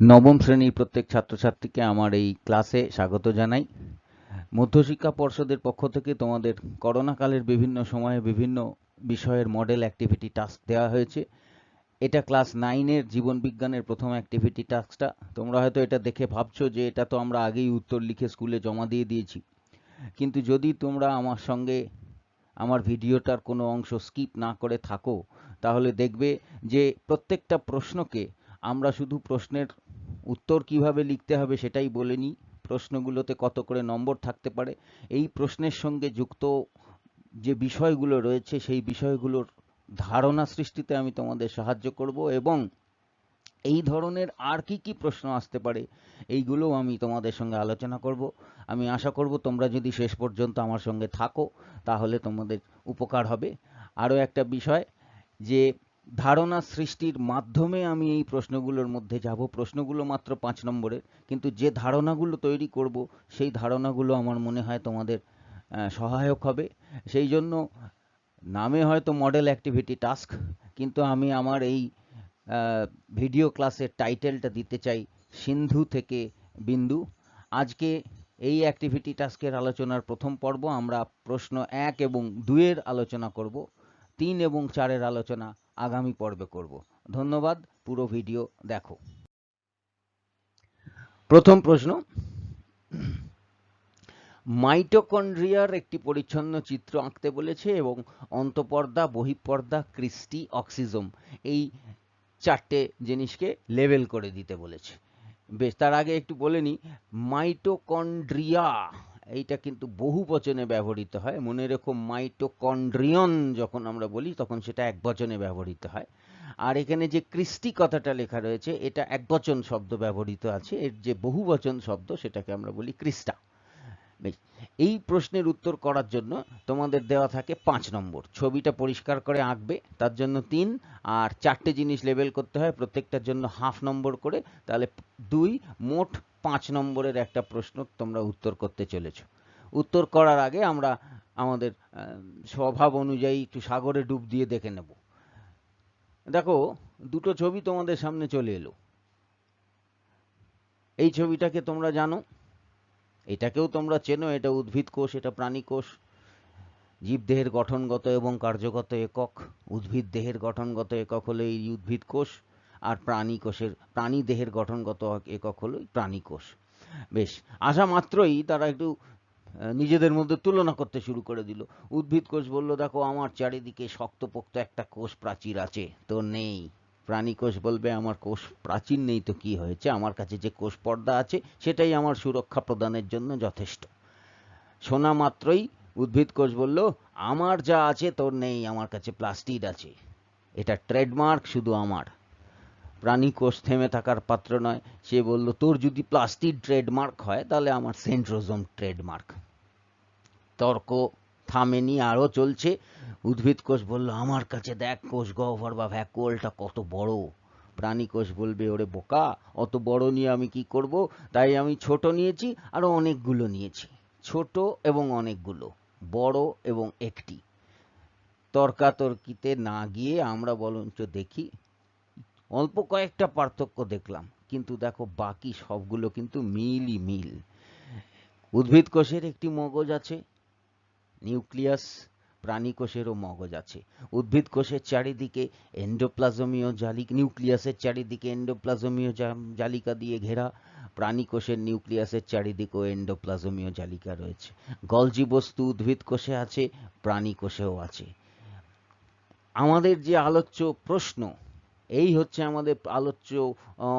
নবম শ্রেণীর প্রত্যেক ছাত্রছাত্রীকে আমার এই ক্লাসে স্বাগত জানাই। মধ্যশিক্ষা পর্ষদের পক্ষ থেকে তোমাদের করোনাকালের বিভিন্ন সময়ে বিভিন্ন বিষয়ের মডেল অ্যাক্টিভিটি টাস্ক দেওয়া হয়েছে। এটা ক্লাস 9-এর জীবনবিজ্ঞানের প্রথম অ্যাক্টিভিটি টাস্কটা। তোমরা হয়তো এটা দেখে ভাবছো যে এটা তো আমরা আগেই উত্তর লিখে স্কুলে জমা দিয়ে দিয়েছি, কিন্তু যদি তোমরা আমার সঙ্গে আমার ভিডিওটার কোনো অংশ স্কিপ না করে থাকো, তাহলে দেখবে যে প্রত্যেকটা প্রশ্নকে আমরা শুধু প্রশ্নের উত্তর কিভাবে লিখতে হবে সেটাই বলিনি, প্রশ্নগুলোতে কত করে নম্বর থাকতে পারে, এই প্রশ্নের সঙ্গে যুক্ত যে বিষয়গুলো রয়েছে সেই বিষয়গুলোর ধারণা সৃষ্টিতে আমি তোমাদের সাহায্য করব, এবং এই ধরনের আর কি কি প্রশ্ন আসতে পারে এইগুলোও আমি তোমাদের সঙ্গে আলোচনা করব। আমি আশা করব তোমরা যদি শেষ পর্যন্ত আমার সঙ্গে থাকো তাহলে তোমাদের উপকার হবে। আরও একটা বিষয়, যে ধারণা সৃষ্টির মাধ্যমে আমি এই প্রশ্নগুলোর মধ্যে যাব। প্রশ্নগুলো মাত্র 5 নম্বরের, কিন্তু যে ধারণাগুলো তৈরি করব সেই ধারণাগুলো আমার মনে হয় তোমাদের সহায়ক হবে। সেই জন্য নামে হয়তো মডেল অ্যাক্টিভিটি টাস্ক, কিন্তু আমি আমার এই ভিডিও ক্লাসের টাইটেলটা দিতে চাই সিন্ধু থেকে বিন্দু। আজকে এই অ্যাক্টিভিটি টাস্কের আলোচনার প্রথম পর্ব আমরা প্রশ্ন 1 এবং 2-এর আলোচনা করব। 3 এবং 4-এর আলোচনা আগামী পর্বে করব। ধন্যবাদ, পুরো ভিডিও দেখো। প্রথম প্রশ্ন, মাইটোকন্ড্রিয়ার একটি পরিচ্ছন্ন চিত্র আঁকতে বলেছে এবং অন্তঃপর্দা, বহিঃপর্দা, ক্রিস্টি, অক্সিজোম এই 4টে জিনিসকে লেবেল করে দিতে বলেছে। বেশ, তার আগে একটু বলে নিই, মাইটোকন্ড্রিয়া এইটা কিন্তু বহু বচনে ব্যবহৃত হয়। মনে রেখো, মাইটোকন্ড্রিয়ন যখন আমরা বলি তখন সেটা এক বচনে ব্যবহৃত হয়। আর এখানে যে ক্রিস্টি কথাটা লেখা রয়েছে এটা একবচন শব্দ ব্যবহৃত আছে, এর যে বহুবচন শব্দ সেটাকে আমরা বলি ক্রিস্টা। বেশ, এই প্রশ্নের উত্তর করার জন্য তোমাদের দেওয়া থাকে 5 নম্বর। ছবিটা পরিষ্কার করে আঁকবে, তার জন্য 3, আর 4টে জিনিস লেবেল করতে হয়, প্রত্যেকটার জন্য হাফ নম্বর করে, তাহলে 2, মোট 5 নম্বরের একটা প্রশ্ন তোমরা উত্তর করতে চলেছো। উত্তর করার আগে আমরা আমাদের স্বভাব অনুযায়ী একটু সাগরে ডুব দিয়ে দেখে নেব। দেখো, দুটো ছবি তোমাদের সামনে চলে এলো। এই ছবিটাকে তোমরা জানো, এটাকেও তোমরা চেনো, এটা উদ্ভিদ কোষ, এটা প্রাণী কোষ। জীবদেহের গঠনগত এবং কার্যগত একক, উদ্ভিদ দেহের গঠনগত একক হলো এই উদ্ভিদ কোষ, আর প্রাণী দেহের গঠনগত একক হলো প্রাণী কোষ। বেশ, আসা মাত্রই তারা একটু নিজেদের মধ্যে তুলনা করতে শুরু করে দিল। উদ্ভিদ কোষ বলল, দেখো আমার চারিদিকে শক্তপোক্ত একটা কোষ প্রাচীর আছে, তো নেই। প্রাণী কোষ বলবে, আমার কোষ প্রাচীর নেই তো কি হয়েছে, আমার কাছে যে কোষ পর্দা আছে সেটাই আমার সুরক্ষা প্রদানের জন্য যথেষ্ট। শোনা মাত্রই উদ্ভিদ কোষ বলল, আমার যা আছে তোর নেই, আমার কাছে প্লাস্টিড আছে, এটা ট্রেডমার্ক শুধু আমার। প্রাণী কোষ থেমে থাকার পাত্র নয়, সে বলল, তোর যদি প্লাস্টিড ট্রেডমার্ক হয় তাহলে আমার সেন্ট্রোজোম ট্রেডমার্ক। তর্ক থামেনি, আরও চলছে। উদ্ভিদ কোষ বলল, আমার কাছে দেখ কোষ গহ্বর বা ভ্যাকুওলটা কত বড়। প্রাণী কোষ বলবে, ওরে বোকা, অত বড় নিয়ে আমি কি করব, তাই আমি ছোট নিয়েছি, আরো অনেকগুলো নিয়েছি। ছোট এবং অনেকগুলো, বড় এবং একটি। তর্কাতর্কিতে না গিয়ে আমরা বরঞ্চ দেখি, অল্প কয়েকটা পার্থক্য দেখলাম, কিন্তু দেখো বাকি সবগুলো কিন্তু মিলই মিল। উদ্ভিদ কোষের একটি মগজ আছে, নিউক্লিয়াস। প্রাণী কোষেরও মগজ আছে। উদ্ভিদ কোষের চারিদিকে এন্ডোপ্লাজমীয় জালিকা, নিউক্লিয়াসের চারিদিকে এন্ডোপ্লাজমীয় জালিকা দিয়ে ঘেরা। প্রাণী কোষের নিউক্লিয়াসের চারিদিকেও এন্ডোপ্লাজমীয় জালিকা রয়েছে। গলজি বস্তু উদ্ভিদ কোষে আছে, প্রাণী কোষেও আছে। আমাদের যে আলোচ্য প্রশ্ন, এই হচ্ছে আমাদের আলোচ্য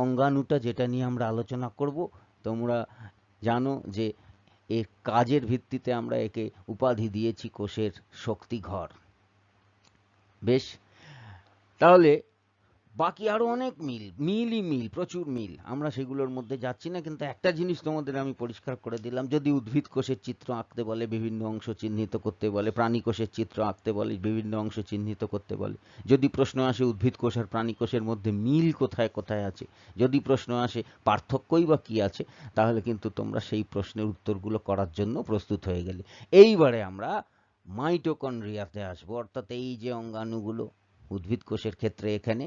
অঙ্গাণুটা, যেটা নিয়ে আমরা আলোচনা করব। তোমরা জানো যে এর কাজের ভিত্তিতে আমরা একে উপাধি দিয়েছি কোষের শক্তিঘর। বেশ, তাহলে বাকি আরো অনেক মিলই মিল, প্রচুর মিল, আমরা সেগুলোর মধ্যে যাচ্ছি না, কিন্তু একটা জিনিস তোমাদের আমি পরিষ্কার করে দিলাম, যদি উদ্ভিদ কোষের চিত্র আঁকতে বলে বিভিন্ন অংশ চিহ্নিত করতে বলে, প্রাণী কোষের চিত্র আঁকতে বলে বিভিন্ন অংশ চিহ্নিত করতে বলে, যদি প্রশ্ন আসে উদ্ভিদ কোষ আর প্রাণী কোষের মধ্যে মিল কোথায় কোথায় আছে, যদি প্রশ্ন আসে পার্থক্যই বা কি আছে, তাহলে কিন্তু তোমরা সেই প্রশ্নের উত্তরগুলো করার জন্য প্রস্তুত হয়ে গেলে। এইবারে আমরা মাইটোকন্ড্রিয়াতে আসবো, অর্থাৎ এই যে অঙ্গাণুগুলো উদ্ভিদ কোষের ক্ষেত্রে এখানে,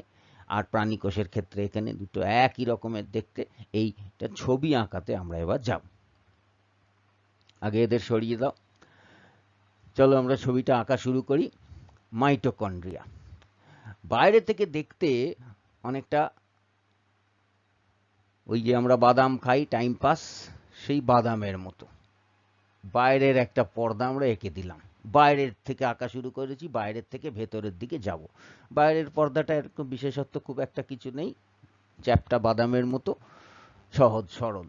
আর প্রাণী কোষের ক্ষেত্রে এখানে দুটো একই রকমের দেখতে। এইটা ছবি আঁকাতে আমরা এবার যাব। আগে এদের সরিয়ে দাও। চলো আমরা ছবিটা আঁকা শুরু করি। মাইটোকন্ড্রিয়া বাইরে থেকে দেখতে অনেকটা ওই যে আমরা বাদাম খাই টাইম পাস, সেই বাদামের মতো বাইরের একটা পর্দা আমরা এঁকে দিলাম। বাইরের থেকে আঁকা শুরু করেছি, বাইরের থেকে ভেতরের দিকে যাব। বাইরের পর্দাটা এরকম বিশেষত্ব খুব একটা কিছু নেই, চ্যাপ্টা বাদামের মতো সহজ সরল।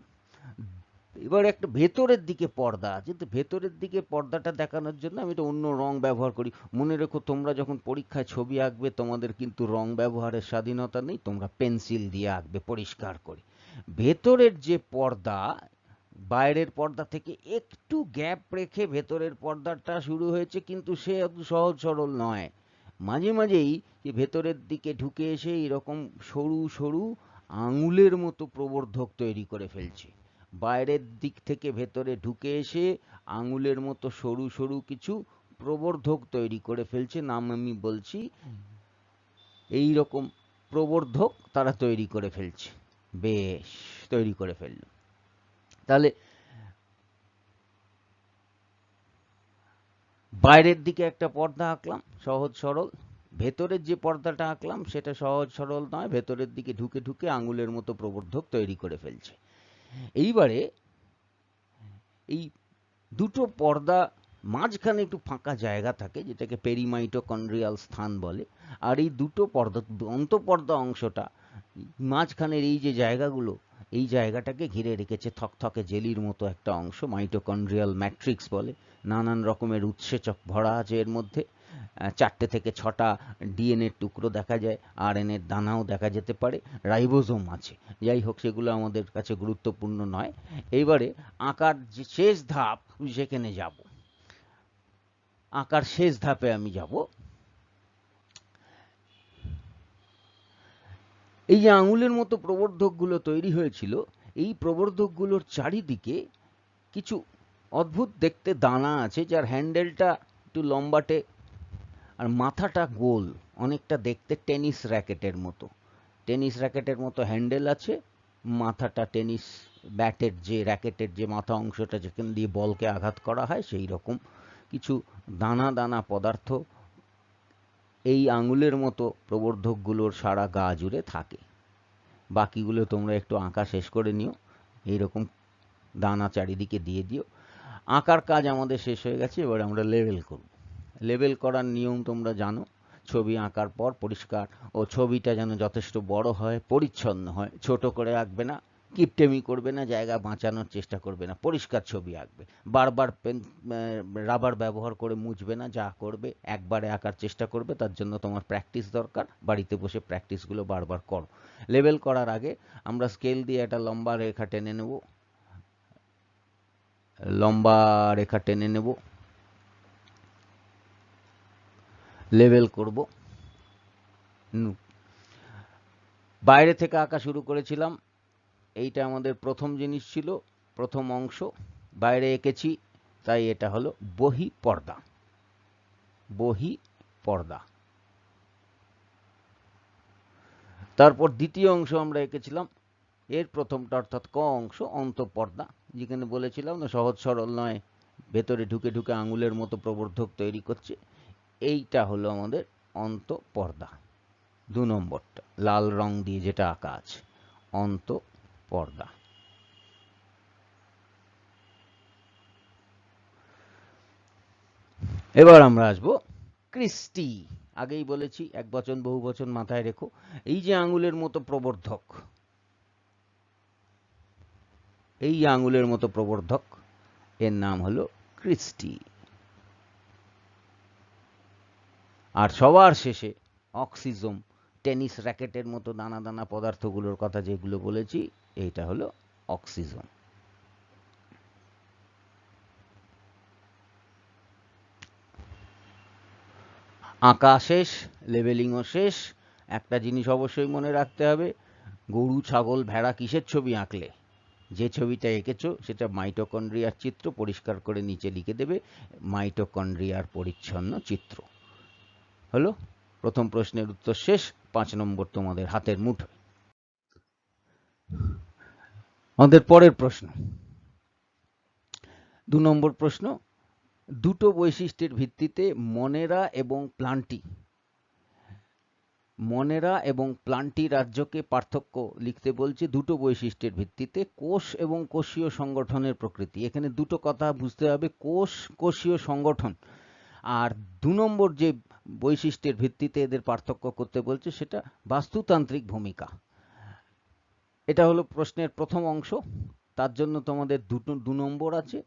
এবার একটা ভেতরের দিকে পর্দা আছে, তো ভেতরের দিকে পর্দাটা দেখানোর জন্য আমি একটা অন্য রং ব্যবহার করি। মনে রেখো, তোমরা যখন পরীক্ষায় ছবি আঁকবে তোমাদের কিন্তু রং ব্যবহারের স্বাধীনতা নেই, তোমরা পেন্সিল দিয়ে আঁকবে পরিষ্কার করে। ভেতরের যে পর্দা, বাইরের পর্দা থেকে একটু গ্যাপ রেখে ভেতরের পর্দাটা শুরু হয়েছে, কিন্তু সে এত সহজ সরল নয়। মাঝে মাঝেই যে ভেতরের দিকে ঢুকে এসে এরকম সরু সরু আঙুলের মতো প্রবর্ধক তৈরি করে ফেলছে। বাইরের দিক থেকে ভেতরে ঢুকে এসে আঙুলের মতো সরু সরু কিছু প্রবর্ধক তৈরি করে ফেলছে। নাম আমি বলছি, এই রকম প্রবর্ধক তারা তৈরি করে ফেলছে। বেশ, তৈরি করে ফেলল। তাহলে বাইরের দিকে একটা পর্দা আঁকলাম সহজ সরল, ভেতরের যে পর্দাটা আঁকলাম সেটা সহজ সরল নয়, ভেতরের দিকে ঢুকে ঢুকে আঙুলের মতো প্রবর্ধক তৈরি করে ফেলছে। এইবারে এই দুটো পর্দা মাঝখানে একটু ফাঁকা জায়গা থাকে, যেটাকে পেরিমাইটোকন্ড্রিয়াল স্থান বলে। আর এই দুটো পর্দা, অন্তঃপর্দা অংশটা, মাঝখানের এই যে জায়গাগুলো, এই জায়গাটাকে ঘিরে রেখেছে থকথকে জেলির মতো একটা অংশ, মাইটোকন্ড্রিয়াল ম্যাট্রিক্স বলে। নানান রকমের উৎসেচক ভরা আছে এর মধ্যে। 4টে থেকে 6টা ডিএনএর টুকরো দেখা যায়, আরএনএর দানাও দেখা যেতে পারে, রাইবোজোম আছে। যাই হোক, সেগুলো আমাদের কাছে গুরুত্বপূর্ণ নয়। এইবারে আঁকার যে শেষ ধাপ, সেখানে যাব। আঁকার শেষ ধাপে আমি যাব। এই যে আঙুলের মতো প্রবর্ধকগুলো তৈরি হয়েছিল, এই প্রবর্ধকগুলোর চারিদিকে কিছু অদ্ভুত দেখতে দানা আছে, যার হ্যান্ডেলটা একটু লম্বাটে আর মাথাটা গোল, অনেকটা দেখতে টেনিস র্যাকেটের মতো। টেনিস র্যাকেটের মতো হ্যান্ডেল আছে, মাথাটা টেনিস ব্যাটের যে র্যাকেটের যে মাথা অংশটা যেখান দিয়ে বলকে আঘাত করা হয়, সেই রকম কিছু দানা দানা পদার্থ এই আঙুলের মতো প্রবর্ধকগুলোর সারা গা জুড়ে থাকে। বাকিগুলো তোমরা একটু আঁকা শেষ করে নিও, এইরকম দানা চারিদিকে দিয়ে দিও। আঁকার কাজ আমাদের শেষ হয়ে গেছে, এবার আমরা লেবেল করব। লেবেল করার নিয়ম তোমরা জানো। ছবি আঁকার পর পরিষ্কার, ও ছবিটা যেন যথেষ্ট বড় হয়, পরিচ্ছন্ন হয়। ছোট করে আঁকবে না, কিপটেমি করবে না, জায়গা বাঁচানোর চেষ্টা করবে না, পরিষ্কার ছবি আঁকবে। বারবার রাবার ব্যবহার করে মুছবে না, যা করবে একবারে আঁকার চেষ্টা করবে। তার জন্য তোমার প্র্যাকটিস দরকার, বাড়িতে বসে প্র্যাকটিসগুলো বারবার করো। লেবেল করার আগে আমরা স্কেল দিয়ে একটা লম্বা রেখা টেনে নেব, লম্বা রেখা টেনে নেব, লেবেল করব। বাইরে থেকে আঁকা শুরু করেছিলাম, এইটা আমাদের প্রথম জিনিস ছিল, প্রথম অংশ বাইরে এঁকেছি, তাই এটা হলো বহি পর্দা। বহি পর্দা। তারপর দ্বিতীয় অংশ আমরা এঁকেছিলাম, এর প্রথমটা অর্থাৎ ক অংশ, অন্তঃপর্দা, যেখানে বলেছিলাম না সহজ সরল নয়, ভেতরে ঢুকে ঢুকে আঙুলের মতো প্রবর্ধক তৈরি করছে। এইটা হলো আমাদের অন্তঃপর্দা। 2 নম্বরটা লাল রং দিয়ে যেটা আঁকা আছে, অন্তঃপর্দা। এবার আমরা আসবো ক্রিস্টি। আগেই বলেছি, এক বচন বহু বচন মাথায় রেখো। এই যে আঙুলের মতো প্রবর্ধক, এই আঙুলের মতো প্রবর্ধক, এর নাম হলো ক্রিস্টি। আর সবার শেষে অক্সিজোম, টেনিস র্যাকেটের মতো দানা দানা পদার্থগুলোর কথা যেগুলো বলেছি, এইটা হলো অক্সিজোম। আঁকা শেষ, লেবেলিংও শেষ। একটা জিনিস অবশ্যই মনে রাখতে হবে, গরু ছাগল ভেড়া কিসের ছবি আঁকলে, যে ছবিটা এঁকেছো সেটা মাইটোকন্ড্রিয়ার চিত্র, পরিষ্কার করে নিচে লিখে দেবে মাইটোকন্ড্রিয়ার পরিচ্ছন্ন চিত্র। হলো, প্রথম প্রশ্নের উত্তর শেষ। 5 নম্বর তোমাদের হাতের মুঠোয়। আমাদের পরের প্রশ্ন, 2 নম্বর প্রশ্ন, দুটো বৈশিষ্ট্যের ভিত্তিতে মনেরা এবং প্লান্টি রাজ্যকে পার্থক্য লিখতে বলছে দুটো বৈশিষ্ট্যের ভিত্তিতে, কোষ এবং কোষীয় সংগঠনের প্রকৃতি। এখানে দুটো কথা বুঝতে হবে, কোষ, কোষীয় সংগঠন। আর 2 নম্বর যে বৈশিষ্ট্যের ভিত্তিতে এদের পার্থক্য করতে বলছে সেটা বাস্তুতান্ত্রিক ভূমিকা। এটা হলো প্রশ্নের প্রথম অংশ, তার জন্য তোমাদের 2 নম্বর আছে।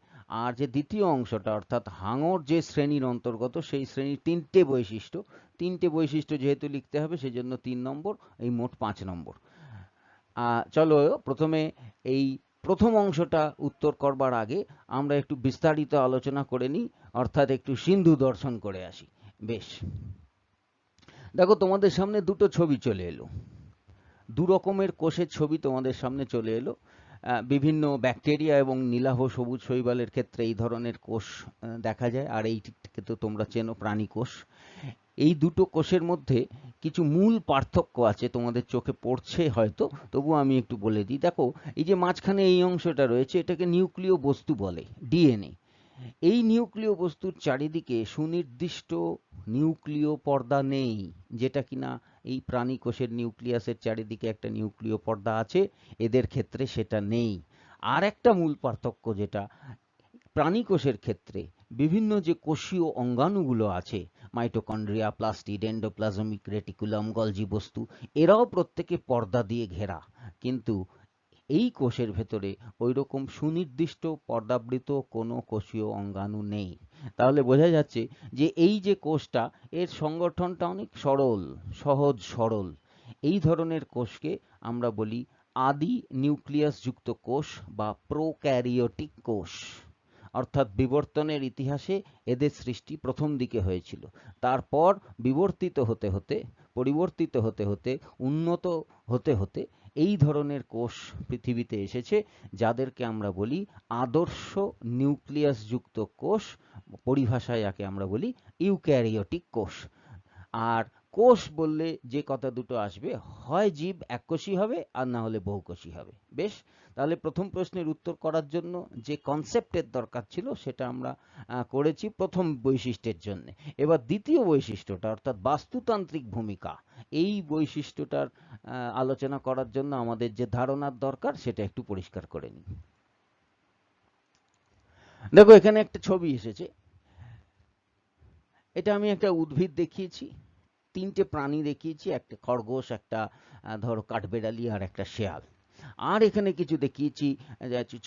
আর যে দ্বিতীয় অংশটা অর্থাৎ হাঙর যে শ্রেণীর অন্তর্গত, সেই শ্রেণীর 3টে বৈশিষ্ট্য যেহেতু লিখতে হবে সেজন্য 3 নম্বর, এই মোট 5 নম্বর। চলো প্রথমে এই প্রথম অংশটা উত্তর করবার আগে আমরা একটু বিস্তারিত আলোচনা করে নিই, অর্থাৎ একটু সিন্ধু দর্শন করে আসি। বেশ, দেখো তোমাদের সামনে দুটো ছবি চলে এলো, 2 রকমের কোষের ছবি তোমাদের সামনে চলে এলো। বিভিন্ন ব্যাকটেরিয়া এবং নীলাভ সবুজ শৈবালের ক্ষেত্রে এই ধরনের কোষ দেখা যায়, আর এইটিকে তো তোমরা চেনো, প্রাণী কোষ। এই দুটো কোষের মধ্যে কিছু মূল পার্থক্য আছে, তোমাদের চোখে পড়ছে হয়তো, তবু আমি একটু বলে দিই। দেখো, এই যে মাঝখানে এই অংশটা রয়েছে, এটাকে নিউক্লিয় বস্তু বলে, ডিএনএ। এই নিউক্লিয় বস্তুর চারিদিকে সুনির্দিষ্ট নিউক্লিয় পর্দা নেই, যেটা কিনা এই প্রাণী কোষের নিউক্লিয়াসের চারিদিকে একটা নিউক্লিয় পর্দা আছে, এদের ক্ষেত্রে সেটা নেই। আর একটা মূল পার্থক্য যেটা, প্রাণী কোষের ক্ষেত্রে বিভিন্ন যে কোষীয় অঙ্গাণুগুলো আছে, mitochondria, plastid, endoplasmic reticulum, Golgi বস্তু, এরাও প্রত্যেকে পর্দা দিয়ে ঘেরা, কিন্তু এই কোষের ভেতরে ওইরকম সুনির্দিষ্ট পর্দাবৃত কোনো কোষীয় অঙ্গাণু নেই। তাহলে বোঝা যাচ্ছে যে এই যে কোষটা, এর সংগঠনটা অনেক সহজ সরল। এই ধরনের কোষকে আমরা বলি আদি নিউক্লিয়াস যুক্ত কোষ বা প্রোক্যারিওটিক কোষ। অর্থাৎ বিবর্তনের ইতিহাসে এদের সৃষ্টি প্রথম দিকে হয়েছিল, তারপর পরিবর্তিত হতে হতে উন্নত হতে হতে এই ধরনের কোষ পৃথিবীতে এসেছে, যাদেরকে আমরা বলি আদর্শ নিউক্লিয়াস যুক্ত কোষ, পরিভাষায় যাকে আমরা বলি ইউক্যারিওটিক কোষ। আর কোষ বললে যে কথা দুটো আসবে, হয় জীব এককোষী হবে আর না হলে বহুকোষী হবে। বেশ, তাহলে প্রথম প্রশ্নের উত্তর করার জন্য যে কনসেপ্টের দরকার ছিল সেটা আমরা করেছি প্রথম বৈশিষ্ট্যের জন্য। এবার দ্বিতীয় বৈশিষ্ট্যটা অর্থাৎ বাস্তুতান্ত্রিক ভূমিকা, এই বৈশিষ্ট্যটার আলোচনা করার জন্য আমাদের যে ধারণার দরকার সেটা একটু পরিষ্কার করে নিই। দেখো, এখানে একটা ছবি এসেছে, এটা আমি একটা উদ্ভিদ দেখিয়েছি, 3টে প্রাণী দেখিয়েছি, একটা খরগোশ, একটা ধরো কাঠবেড়ালি, আর একটা শেয়াল। আর এখানে কিছু দেখিয়েছি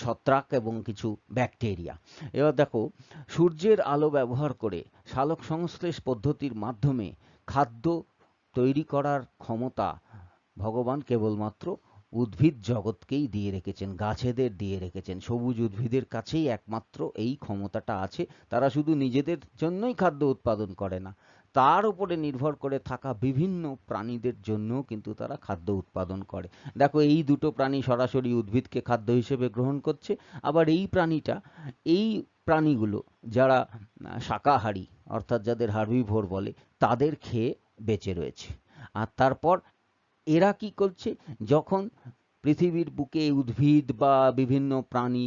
ছত্রাক এবং কিছু ব্যাকটেরিয়া। এবার দেখো, সূর্যের আলো ব্যবহার করে সালোক সংশ্লেষ পদ্ধতির মাধ্যমে খাদ্য তৈরি করার ক্ষমতা ভগবান কেবলমাত্র উদ্ভিদ জগৎকেই দিয়ে রেখেছেন, গাছেদের দিয়ে রেখেছেন। সবুজ উদ্ভিদের কাছেই একমাত্র এই ক্ষমতাটা আছে। তারা শুধু নিজেদের জন্যই খাদ্য উৎপাদন করে না, তার উপরে নির্ভর করে থাকা বিভিন্ন প্রাণীদের জন্যও কিন্তু তারা খাদ্য উৎপাদন করে। দেখো, এই দুটো প্রাণী সরাসরি উদ্ভিদকে খাদ্য হিসেবে গ্রহণ করছে, আবার এই প্রাণীগুলো যারা শাকাহারী, অর্থাৎ যাদের হার্বিভোর বলে, তাদের খেয়ে বেঁচে রয়েছে। আর তারপর এরা কি করছে, যখন পৃথিবীর বুকে উদ্ভিদ বা বিভিন্ন প্রাণী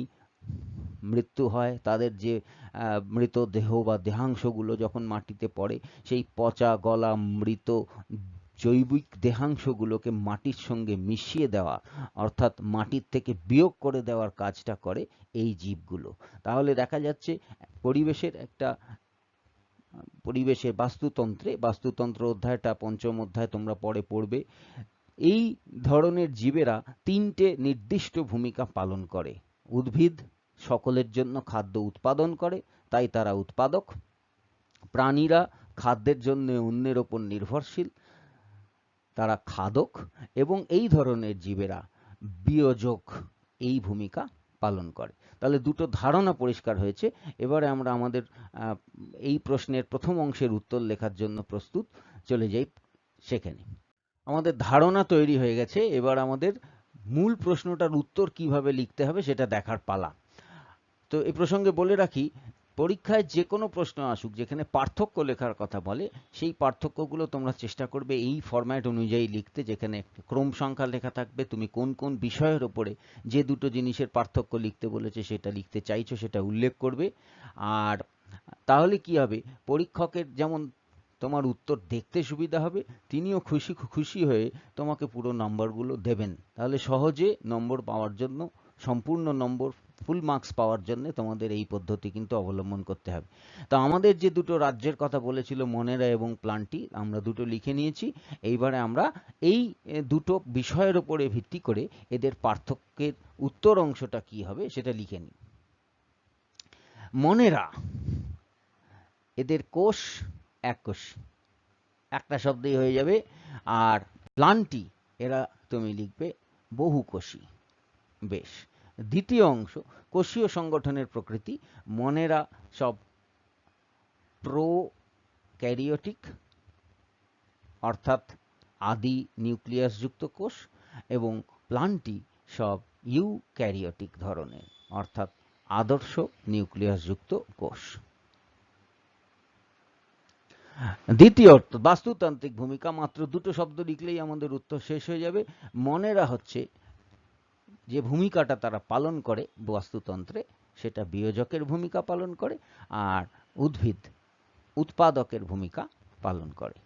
মৃত্যু হয়, তাদের যে মৃতদেহ বা দেহাংশগুলো যখন মাটিতে পড়ে, সেই পচা গলা মৃত জৈবিক দেহাংশগুলোকে মাটির সঙ্গে মিশিয়ে দেওয়া, অর্থাৎ মাটির থেকে বিয়োগ করে দেওয়ার কাজটা করে এই জীবগুলো। তাহলে দেখা যাচ্ছে পরিবেশের বাস্তুতন্ত্র অধ্যায়টা, পঞ্চম অধ্যায় তোমরা পরে পড়বে। এই ধরনের জীবেরা 3টে নির্দিষ্ট ভূমিকা পালন করে। উদ্ভিদ সকলের জন্য খাদ্য উৎপাদন করে, তাই তারা উৎপাদক। প্রাণীরা খাদ্যের জন্য অন্যের ওপর নির্ভরশীল, তারা খাদক। এবং এই ধরনের জীবেরা বিয়োজক, এই ভূমিকা পালন করে। তাহলে দুটো ধারণা পরিষ্কার হয়েছে। এবারে আমরা আমাদের এই প্রশ্নের প্রথম অংশের উত্তর লেখার জন্য প্রস্তুত, চলে যাই সেখানে। আমাদের ধারণা তৈরি হয়ে গেছে, এবার আমাদের মূল প্রশ্নটার উত্তর কিভাবে লিখতে হবে সেটা দেখার পালা। তো এই প্রসঙ্গে বলে রাখি, পরীক্ষায় যে কোনো প্রশ্ন আসুক যেখানে পার্থক্য লেখার কথা বলে, সেই পার্থক্যগুলো তোমরা চেষ্টা করবে এই ফরম্যাট অনুযায়ী লিখতে, যেখানে ক্রম সংখ্যা লেখা থাকবে, তুমি কোন কোন বিষয়ের ওপরে যে দুটো জিনিসের পার্থক্য লিখতে বলেছে সেটা লিখতে চাইছো সেটা উল্লেখ করবে। আর তাহলে কি হবে, পরীক্ষকের যেমন তোমার উত্তর দেখতে সুবিধা হবে, তিনিও খুশি খুশি হয়ে তোমাকে পুরো নম্বরগুলো দেবেন। তাহলে সহজে নম্বর পাওয়ার জন্য, সম্পূর্ণ নম্বর, ফুল মার্কস পাওয়ার জন্য তোমাদের এই পদ্ধতি কিন্তু অবলম্বন করতে হবে। তো আমাদের যে দুটো রাজ্যের কথা বলেছিল মনেরা এবং প্লান্টি, আমরা দুটো লিখে নিয়েছি। এইবারে আমরা এই দুটো বিষয়ের উপরে ভিত্তি করে এদের পার্থক্যের উত্তর অংশটা কি হবে সেটা লিখে নিই। মনেরা, এদের কোষ এককোষী, একটা শব্দেই হয়ে যাবে। আর প্লান্টি, এরা তুমি লিখবে বহুকোষী। বেশ। দ্বিতীয় অংশ, কোষীয় সংগঠনের প্রকৃতি। মনেরা সব প্রোক্যারিওটিক, অর্থাৎ আদি নিউক্লিয়াসযুক্ত কোষ, এবং প্লান্টি সব ইউক্যারিওটিক ধরনের, অর্থাৎ আদর্শ নিউক্লিয়াসযুক্ত কোষ। দ্বিতীয় অর্থ, বাস্তুতান্ত্রিক ভূমিকা। মাত্র দুটো শব্দ লিখলেই আমাদের উত্তর শেষ হয়ে যাবে। মনেরা হচ্ছে যে ভূমিকাটা তারা পালন করে বাস্তুতন্ত্রে, সেটা বিয়োজকের ভূমিকা পালন করে, আর উদ্ভিদ উৎপাদকের ভূমিকা পালন করে।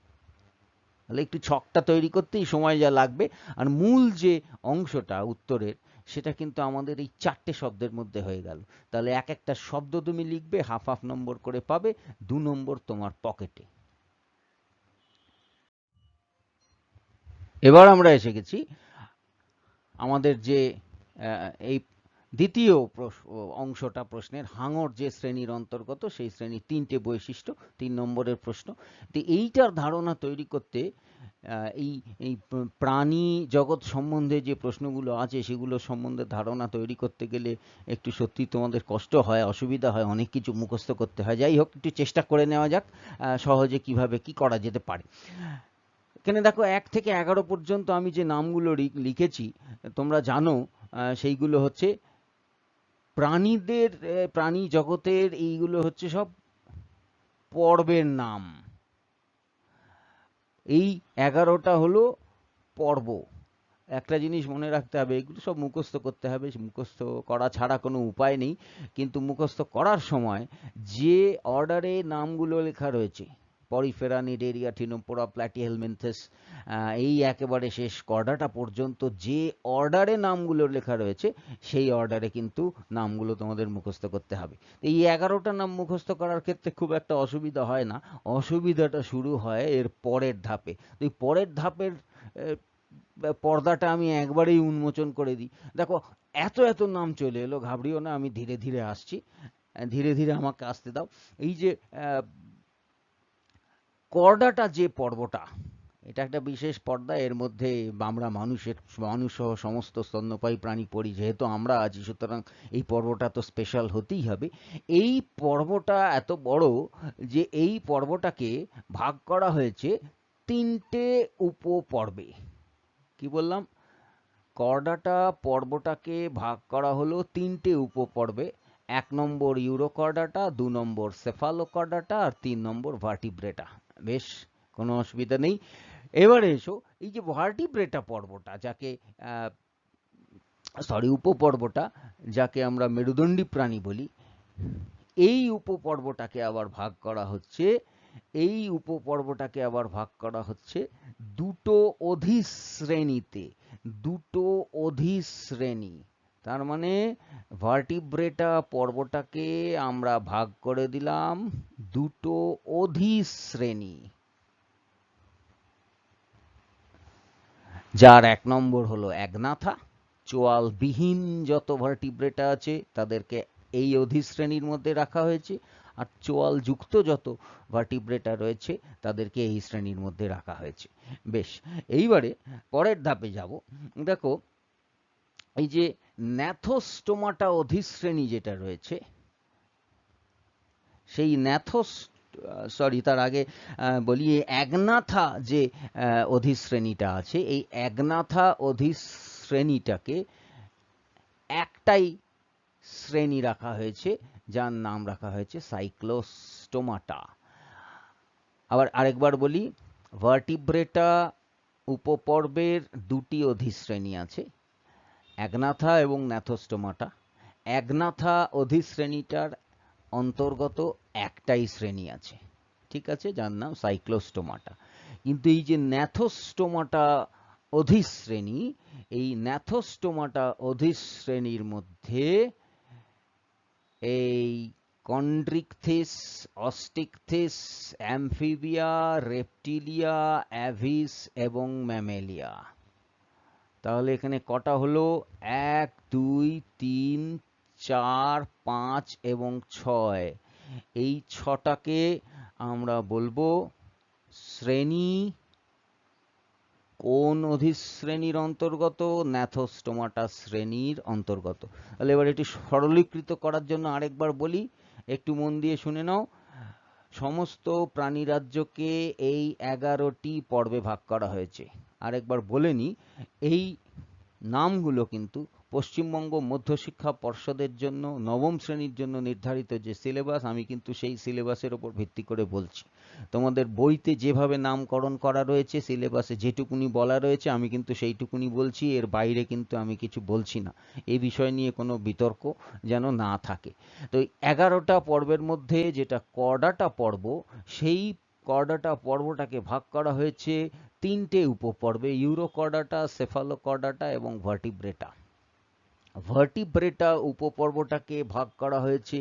তাহলে একটু ছকটা তৈরি করতেই সময় যা লাগবে, আর মূল যে অংশটা উত্তরের, সেটা কিন্তু আমাদের এই 4টে শব্দের মধ্যে হয়ে গেল। তাহলে এক একটা শব্দ তুমি লিখবে, হাফ হাফ নম্বর করে পাবে, 2 নম্বর তোমার পকেটে। এবার আমরা এসে গেছি আমাদের যে এই দ্বিতীয় অংশটা প্রশ্নের, হাঙর যে শ্রেণীর অন্তর্গত, সেই শ্রেণীর 3টে বৈশিষ্ট্য, 3 নম্বরের প্রশ্ন। তো এইটার ধারণা তৈরি করতে এই এই প্রাণী জগৎ সম্বন্ধে যে প্রশ্নগুলো আছে সেগুলো সম্বন্ধে ধারণা তৈরি করতে গেলে একটু সত্যি তোমাদের কষ্ট হয়, অসুবিধা হয়, অনেক কিছু মুখস্থ করতে হয়। যাই হোক, একটু চেষ্টা করে নেওয়া যাক সহজে কিভাবে কি করা যেতে পারে। এখানে দেখো 1 থেকে 11 পর্যন্ত আমি যে নামগুলো লিখেছি তোমরা জানো, সেইগুলো হচ্ছে প্রাণীদের, প্রাণী জগতের, এইগুলো হচ্ছে সব পর্বের নাম। এই 11টা হলো পর্ব। একটা জিনিস মনে রাখতে হবে, এগুলো সব মুখস্থ করতে হবে, মুখস্থ করা ছাড়া কোনো উপায় নেই। কিন্তু মুখস্থ করার সময় যে অর্ডারে নামগুলো লেখা রয়েছে, পরিফেরা, নিডেরিয়া, ঠিনোপোরা, প্ল্যাটিহেলমিনথেস, এই একেবারে শেষ কর্ডাটা পর্যন্ত যে অর্ডারে নামগুলো লেখা রয়েছে, সেই অর্ডারে কিন্তু নামগুলো তোমাদের মুখস্থ করতে হবে। এই 11টা নাম মুখস্থ করার ক্ষেত্রে খুব একটা অসুবিধা হয় না, অসুবিধাটা শুরু হয় এর পরের ধাপে। এই পরের ধাপের পর্দাটা আমি একবারেই উন্মোচন করে দিই। দেখো, এত এত নাম চলে এলো, ঘাবড়িও না, আমি ধীরে ধীরে আসছি, ধীরে ধীরে আমাকে আসতে দাও। এই যে কর্ডাটা যে পর্বটা, এটা একটা বিশেষ পর্দা। এর মধ্যে আমরা মানুষ সহ সমস্ত স্তন্যপায়ী প্রাণী পড়ি। যেহেতু আমরা আছি, সুতরাং এই পর্বটা তো স্পেশাল হতেই হবে। এই পর্বটা এত বড় যে এই পর্বটাকে ভাগ করা হয়েছে 3টে উপপর্বে। কি বললাম? কর্ডাটা পর্বটাকে ভাগ করা হলো 3টে উপপর্বে। 1 নম্বর ইউরোকর্ডাটা, 2 নম্বর সেফালোকর্ডাটা, আর 3 নম্বর ভার্টিব্রেটা। বেশ, কোনো অসুবিধা নেই। এবারে এসো, এই যে ভার্টিব্রেটা পর্বটা, যাকে উপপর্বটা, যাকে আমরা মেরুদণ্ডী প্রাণী বলি, এই উপপর্বটাকে আবার ভাগ করা হচ্ছে, এই উপপর্বটাকে আবার ভাগ করা হচ্ছে দুটো অধিশ্রেণীতে, দুটো অধিশ্রেণী। তার মানে ভার্টিব্রেটা পর্বটাকে আমরা ভাগ করে দিলাম দুটো অধিশ্রেণী, যার 1 নম্বর হলো অ্যাগনাথা। চোয়ালবিহীন যত ভার্টিব্রেটা আছে তাদেরকে এই অধিশ্রেণীর মধ্যে রাখা হয়েছে, আর চোয়াল যুক্ত যত ভার্টিব্রেটা রয়েছে তাদেরকে এই শ্রেণীর মধ্যে রাখা হয়েছে। বেশ, এইবারে পরের ধাপে যাব। দেখো, এই যে ন্যাথোস্টোমাটা অধিশ্রেণী যেটা রয়েছে, সেই তার আগে বলি, অ্যাগনাথা যে অধিশ্রেণীটা আছে, এই অ্যাগনাথা অধিশ্রেণীটাকে একটাই শ্রেণী রাখা হয়েছে, যার নাম রাখা হয়েছে সাইক্লোস্টোমাটা। আবার আরেকবার বলি, ভার্টিব্রেটা উপপর্বের দুটি অধিশ্রেণী আছে, অ্যাগনাথা এবং ন্যাথোস্টোমাটা। অ্যাগনাথা অধিশ্রেণীটার অন্তর্গত একটাই শ্রেণী আছে, ঠিক আছে, যার নাম সাইক্লোস্টোমাটা। কিন্তু এই যে ন্যাথোস্টোমাটা অধিশ্রেণী, এই ন্যাথোস্টোমাটা অধিশ্রেণীর মধ্যে এই কন্ড্রিকথিস, অস্টিকথিস, অ্যামফিবিয়া, রেপটিলিয়া, অ্যাভিস এবং ম্যামেলিয়া। তাহলে এখানে কটা হলো? 1, 2, 3, 4, 5 এবং 6। এই 6টাকে আমরা বলবো শ্রেণী। কোন অধিশ্রেণীর অন্তর্গত? ন্যাথোস্টোমাটা শ্রেণীর অন্তর্গত। তাহলে এবার এটি সরলীকৃত করার জন্য আরেকবার বলি, একটু মন দিয়ে শুনে নাও। সমস্ত প্রাণীরাজ্যকে এই 11টি পর্বে ভাগ করা হয়েছে। আরেকবার বলে নি, এই নামগুলো কিন্তু পশ্চিমবঙ্গ মধ্যশিক্ষা পর্ষদের জন্য নবম শ্রেণীর জন্য নির্ধারিত যে সিলেবাস, আমি কিন্তু সেই সিলেবাসের ওপর ভিত্তি করে বলছি। তোমাদের বইতে যেভাবে নামকরণ করা রয়েছে, সিলেবাসে যেটুকুনি বলা রয়েছে, আমি কিন্তু সেইটুকুনি বলছি, এর বাইরে কিন্তু আমি কিছু বলছি না। এই বিষয় নিয়ে কোনো বিতর্ক যেন না থাকে। তো 11টা পর্বের মধ্যে যেটা কর্ডাটা পর্ব, সেই কর্ডাটা পর্বটাকে ভাগ করা হয়েছে 3টে উপপর্বে, ইউরোকর্ডাটা, সেফালোকর্ডাটা এবং ভার্টিব্রেটা। ভার্টিব্রেটা উপপর্বটাকে ভাগ করা হয়েছে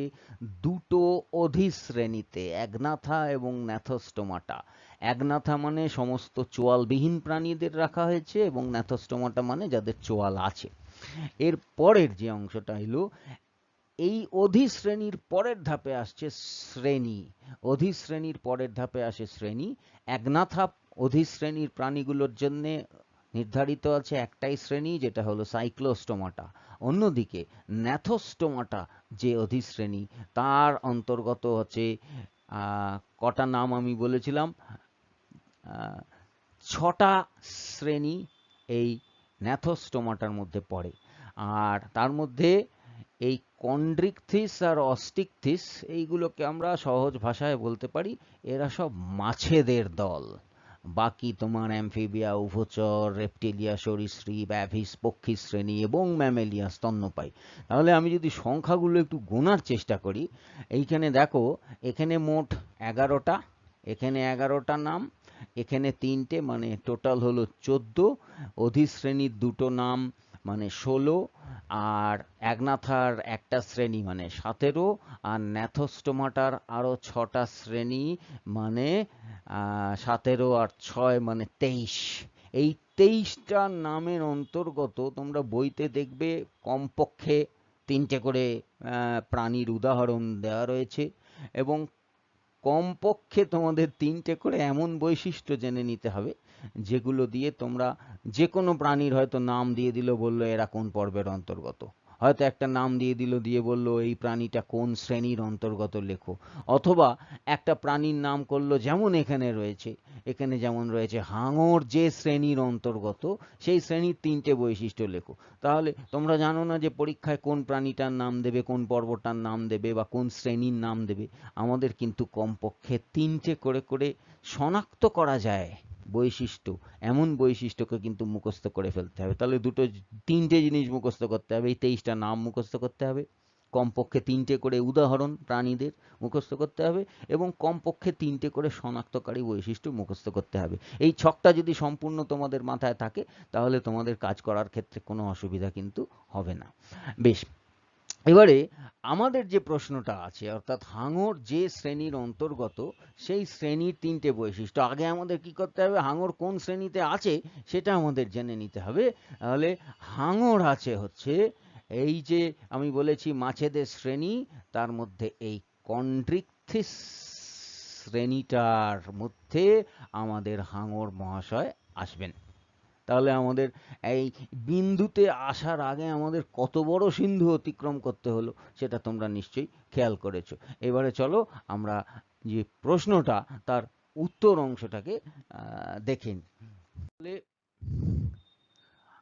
2টো অধিশ্রেণীতে, অ্যাগনাথা এবং ন্যাথোস্টোমাটা। অ্যাগনাথা মানে সমস্ত চোয়ালবিহীন প্রাণীদের রাখা হয়েছে, এবং ন্যাথোস্টোমাটা মানে যাদের চোয়াল আছে। এর পরের যে অংশটা হলো, এই অধিশ্রেণীর পরের ধাপে আসছে শ্রেণী। অধিশ্রেণীর পরের ধাপে আসে শ্রেণী। অ্যাগনাথা অধিশ্রেণীর প্রাণীগুলোর জন্য নির্ধারিত আছে একটাই শ্রেণী, যেটা হলো সাইক্লোস্টোমাটা। অন্যদিকে ন্যাথোস্টোমাটা যে অধিশ্রেণী, তার অন্তর্গত হচ্ছে কটা নাম আমি বলেছিলাম, 6টা শ্রেণী এই ন্যাথোস্টোমাটার মধ্যে পড়ে। আর তার মধ্যে এই কন্ড্রিকথিস আর অস্টিকথিস, এইগুলোকে আমরা সহজ ভাষায় বলতে পারি এরা সব মাছেদের দল। বাকি তোমার অ্যামফিবিয়া, উভচর, রেপটিলিয়া সরীসৃপ, অ্যাভিস পক্ষী শ্রেণী এবং ম্যামেলিয়া স্তন্যপায়ী। তাহলে আমি যদি সংখ্যাগুলো একটু গোনার চেষ্টা করি, এইখানে দেখো, এখানে মোট 11টা, এখানে 11টা নাম, এখানে 3টে, মানে টোটাল হলো 14। অধিশ্রেণীর 2টো নাম মানে 16, আর অ্যাগনাথার একটা শ্রেণী মানে 17, আর ন্যাথোস্টোমাটার আরো 6টা শ্রেণী মানে 17 আর 6 মানে 23। এই 23টা নামের অন্তর্গত তোমরা বইতে দেখবে কমপক্ষে 3টে করে প্রাণীর উদাহরণ দেওয়া রয়েছে, এবং কমপক্ষে তোমাদের 3টে করে এমন বৈশিষ্ট্য জেনে নিতে হবে যেগুলো দিয়ে তোমরা যে কোনো প্রাণীর হয়তো নাম দিয়ে দিল, বললো এরা কোন পর্বের অন্তর্গত। হয়তো একটা নাম দিয়ে দিল, দিয়ে বললো এই প্রাণীটা কোন শ্রেণীর অন্তর্গত লেখো। অথবা একটা প্রাণীর নাম করলো, যেমন এখানে রয়েছে, এখানে যেমন রয়েছে হাঙর যে শ্রেণীর অন্তর্গত, সেই শ্রেণীর 3টে বৈশিষ্ট্য লেখো। তাহলে তোমরা জানো না যে পরীক্ষায় কোন প্রাণীটার নাম দেবে, কোন পর্বটার নাম দেবে, বা কোন শ্রেণীর নাম দেবে। আমাদের কিন্তু কমপক্ষে 3টে করে করে শনাক্ত করা যায় বৈশিষ্ট্য, এমন বৈশিষ্ট্যকে কিন্তু মুখস্থ করে ফেলতে হবে। তাহলে 3টে জিনিস মুখস্থ করতে হবে, এই 23টা নাম মুখস্থ করতে হবে, কমপক্ষে 3টে করে উদাহরণ প্রাণীদের মুখস্থ করতে হবে, এবং কমপক্ষে 3টে করে শনাক্তকারী বৈশিষ্ট্য মুখস্থ করতে হবে। এই ছকটা যদি সম্পূর্ণ তোমাদের মাথায় থাকে, তাহলে তোমাদের কাজ করার ক্ষেত্রে কোনো অসুবিধা কিন্তু হবে না। বেশ, এবারে আমাদের যে প্রশ্নটা আছে, অর্থাৎ হাঙর যে শ্রেণীর অন্তর্গত, সেই শ্রেণীর 3টে বৈশিষ্ট্য। আগে আমাদের কি করতে হবে? হাঙর কোন শ্রেণীতে আছে সেটা আমাদের জেনে নিতে হবে। তাহলে হাঙর আছে হচ্ছে এই যে আমি বলেছি মাছেদের শ্রেণী, তার মধ্যে এই কন্ড্রিকথিস শ্রেণীটার মধ্যে আমাদের হাঙর মহাশয় আসবেন। তাহলে আমাদের এই বিন্দুতে আসার আগে আমাদের কত বড় সিন্ধু অতিক্রম করতে হলো সেটা তোমরা নিশ্চয়ই খেয়াল করেছো। এবারে চলো আমরা যে প্রশ্নটা, তার উত্তর অংশটাকে দেখে নিই।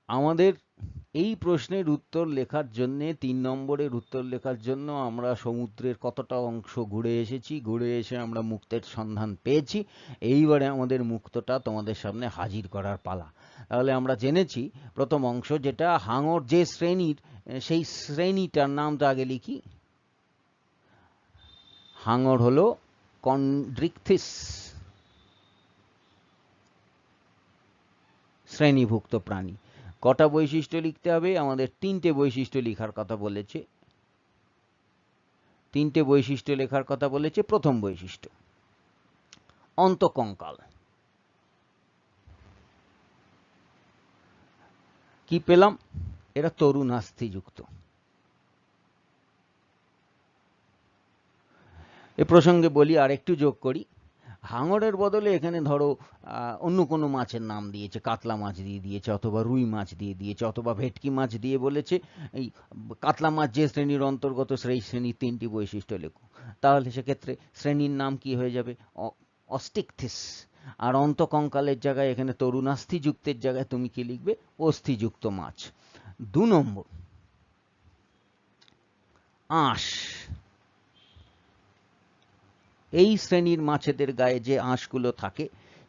আমাদের এই প্রশ্নের উত্তর লেখার জন্য 3 নম্বরের উত্তর লেখার জন্য আমরা সমুদ্রের কতটা অংশ ঘুরে এসেছি, ঘুরে এসে আমরা মুক্তের সন্ধান পেয়েছি। এইবারে আমাদের মুক্তটা তোমাদের সামনে হাজির করার পালা। তাহলে আমরা জেনেছি প্রথম অংশ যেটা হাঙর যে শ্রেণীর, সেই শ্রেণীটার নামটা আগে লিখি। হাঙর হলো কন্ড্রিকথিস শ্রেণীভুক্ত প্রাণী। কটা বৈশিষ্ট্য লিখতে হবে? আমাদের 3টে বৈশিষ্ট্য লেখার কথা বলেছে। 3টে বৈশিষ্ট্য লেখার কথা বলেছে। প্রথম বৈশিষ্ট্য অন্তকঙ্কাল। কি পেলাম? এরা তরুণাস্থিযুক্ত। এ প্রসঙ্গে বলি, আর একটু যোগ করি, হাঙরের বদলে এখানে ধরো অন্য কোনো মাছের নাম দিয়েছে, কাতলা মাছ দিয়ে দিয়েছে, অথবা রুই মাছ দিয়ে দিয়েছে, অথবা ভেটকি মাছ দিয়ে বলেছে এই কাতলা মাছ যে শ্রেণীর অন্তর্গত সেই শ্রেণীর 3টি বৈশিষ্ট্য লেখো। তাহলে সেক্ষেত্রে শ্রেণীর নাম কি হয়ে যাবে? অস্টিকথিস। আর অন্তকঙ্কালের জায়গায় এখানে তরুণাস্থিযুক্তের জায়গায় তুমি কি লিখবে? অস্থিযুক্ত মাছ। 2 নম্বর আঁশ। এই শ্রেণীর মাছেদের গায়ে যে আঁশগুলো থাকে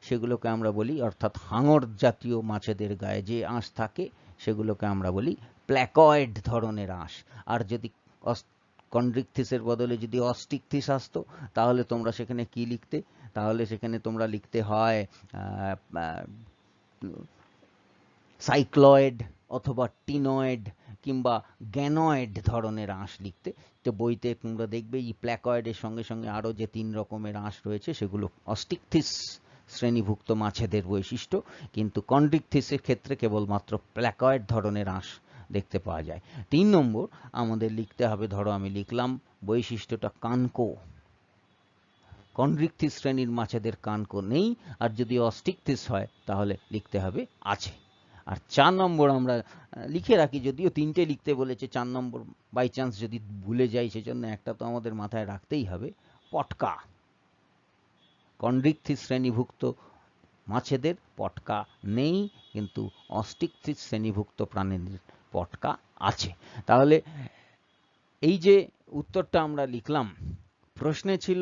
সেগুলোকে আমরা বলি, অর্থাৎ হাঙর জাতীয় মাছেদের গায়ে যে আঁশ থাকে সেগুলোকে আমরা বলি প্ল্যাকয়েড ধরনের আঁশ। আর যদি কন্ড্রিকথিসের বদলে যদি অস্টিকথিস আসতো, তাহলে তোমরা সেখানে কি লিখতে? তাহলে সেখানে তোমরা লিখতে হয় সাইক্লয়েড অথবা টিনয়েড কিংবা গ্যানয়েড ধরনের আঁশ লিখতে। তো বইতে তোমরা দেখবে এই প্ল্যাকয়েডের সঙ্গে সঙ্গে আরও যে 3 রকমের আঁশ রয়েছে সেগুলো অস্টিকথিস শ্রেণীভুক্ত মাছেদের বৈশিষ্ট্য, কিন্তু কন্ড্রিকথিসের ক্ষেত্রে কেবলমাত্র প্ল্যাকয়েড ধরনের আঁশ দেখতে পাওয়া যায়। 3 নম্বর আমাদের লিখতে হবে, ধরো আমি লিখলাম বৈশিষ্ট্যটা কানকো। কন্ড্রিকথিস শ্রেণীর মাছেদের কানকো নেই, আর যদি অস্টিকথিস হয় তাহলে লিখতে হবে আছে। আর 4 নম্বর আমরা লিখে রাখি, যদিও 3টে লিখতে বলেছে, 4 নম্বর বাই চান্স যদি ভুলে যাই সেজন্য একটা তো আমাদের মাথায় রাখতেই হবে, পটকা। কন্ড্রিকথিস শ্রেণীভুক্ত মাছেদের পটকা নেই, কিন্তু অস্টিকথিস শ্রেণীভুক্ত প্রাণীদের পটকা আছে। তাহলে এই যে উত্তরটা আমরা লিখলাম, প্রশ্নে ছিল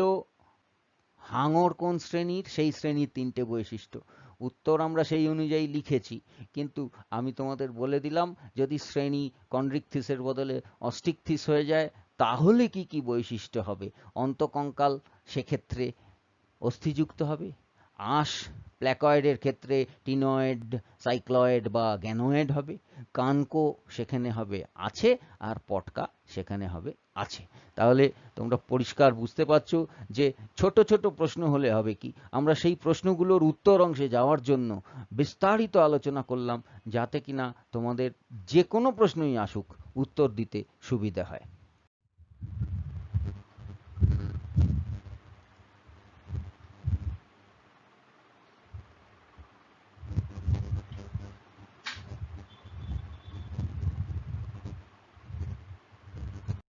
হাঙর কোন শ্রেণীর, সেই শ্রেণীর 3টে বৈশিষ্ট্য। উত্তর আমরা সেই অনুযায়ী লিখেছি, কিন্তু আমি তোমাদের বলে দিলাম যদি শ্রেণী কন্ড্রিকথিসের বদলে অস্টিকথিস হয়ে যায় তাহলে কি কি বৈশিষ্ট্য হবে। অন্তকঙ্কাল সেক্ষেত্রে অস্থিযুক্ত হবে, আঁশ প্ল্যাকয়েডের ক্ষেত্রে টিনয়েড, সাইক্লয়েড বা গ্যানয়েড হবে, কানকো সেখানে হবে আছে, আর পটকা সেখানে হবে আছে। তাহলে তোমরা পরিষ্কার বুঝতে পারছো যে ছোট ছোট প্রশ্ন হলে হবে কি, আমরা সেই প্রশ্নগুলোর উত্তর অংশে যাওয়ার জন্য বিস্তারিত আলোচনা করলাম, যাতে কিনা তোমাদের যে কোনো প্রশ্নই আসুক উত্তর দিতে সুবিধা হয়।